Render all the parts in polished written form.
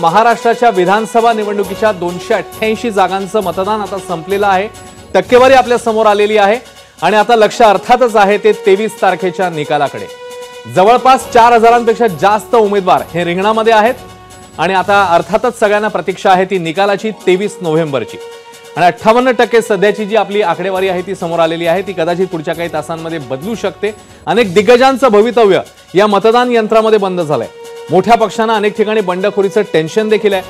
महाराष्ट्राच्या विधानसभा निवडणुकीच्या 288 जागांचं मतदान आता संपलेलं आहे। टक्केवारी आपल्या समोर आलेली आहे आणि आता लक्ष अर्थातच आहे ते 23 तारखेच्या निकालाकडे। जवळपास 4000पेक्षा जास्त उमेदवार हे रिंगणामध्ये आहेत आणि आता अर्थातच सगळ्यांना प्रतीक्षा आहे ती निकालाची 23 नोव्हेंबरची। आणि 58% सध्याची जी आपली आकडेवारी आहे ती समोर आलेली आहे ती कदाचित पुढच्या काही तासांमध्ये बदलू शकते। अनेक दिग्गजांचं भवितव्य या मतदान यंत्रामध्ये बंद झालंय। मोठ्या पक्षांना अनेक ठिकाणी बंडखोरीचं टेन्शन देखील आहे।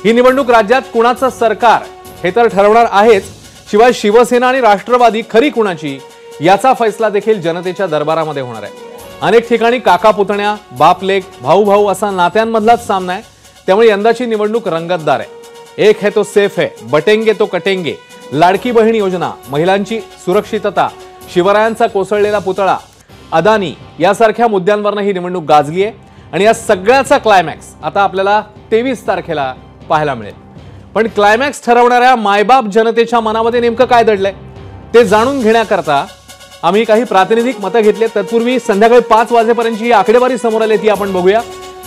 ही निवडणूक राज्यात कुणाचं सरकार हे तर ठरवणार आहेच, शिवाय शिवसेना आणि राष्ट्रवादी खरी कुणाची याचा फैसला देखील जनतेच्या दरबारामध्ये होणार आहे। अनेक ठिकाणी काका पुतण्या, बाप लेक, भाऊ भाऊ असा नात्यांमधलाच सामना आहे। त्यामुळे यंदाची निवडणूक रंगतदार आहे। एक है तो सेफ है, बटेंगे तो कटेंगे, लाडकी बहीण योजना, महिलांची सुरक्षितता, शिवरायांचा कोसळलेला पुतळा, अदानी यासारख्या मुद्द्यांवरनं ही निवडणूक गाजली आहे आणि या सगळ्याचा क्लायमॅक्स आता आपल्याला 23 तारखेला पाहायला मिळेल। पण क्लायमॅक्स ठरवणाऱ्या मायबाप जनतेच्या मनामध्ये नेमकं काय दडलंय ते जाणून घेण्याकरता आम्ही काही प्रातिनिधिक मतं घेतले। तत्पूर्वी संध्याकाळी 5 वाजेपर्यंतची ही आकडेवारी समोर आली ती आपण बघूया।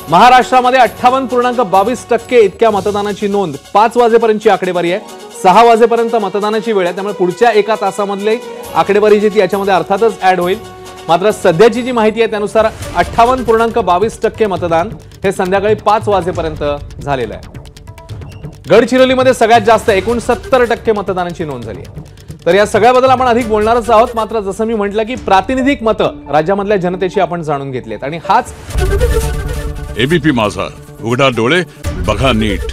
महाराष्ट्रामध्ये 58.22% इतक्या मतदानाची नोंद 5 वाजेपर्यंतची आकडेवारी आहे। 6 वाजेपर्यंत मतदानाची वेळ आहे, त्यामुळे पुढच्या एका तासामधले आकडेवारी जी ती याच्यामध्ये अर्थातच ऍड होईल। मात्र सध्याची जी माहिती आहे त्यानुसार 58.22% मतदान हे संध्याकाळी 5 वाजेपर्यंत झालेलं आहे। गडचिरोलीमध्ये सगळ्यात जास्त 69% मतदानाची नोंद झाली आहे। तर या सगळ्याबद्दल आपण अधिक बोलणारच आहोत। मात्र जसं मी म्हटलं की प्रातिनिधिक मतं राज्यामधल्या जनतेची आपण जाणून घेतलीत आणि हाच एबीपी माझा, उघडा डोळे बघा नीट।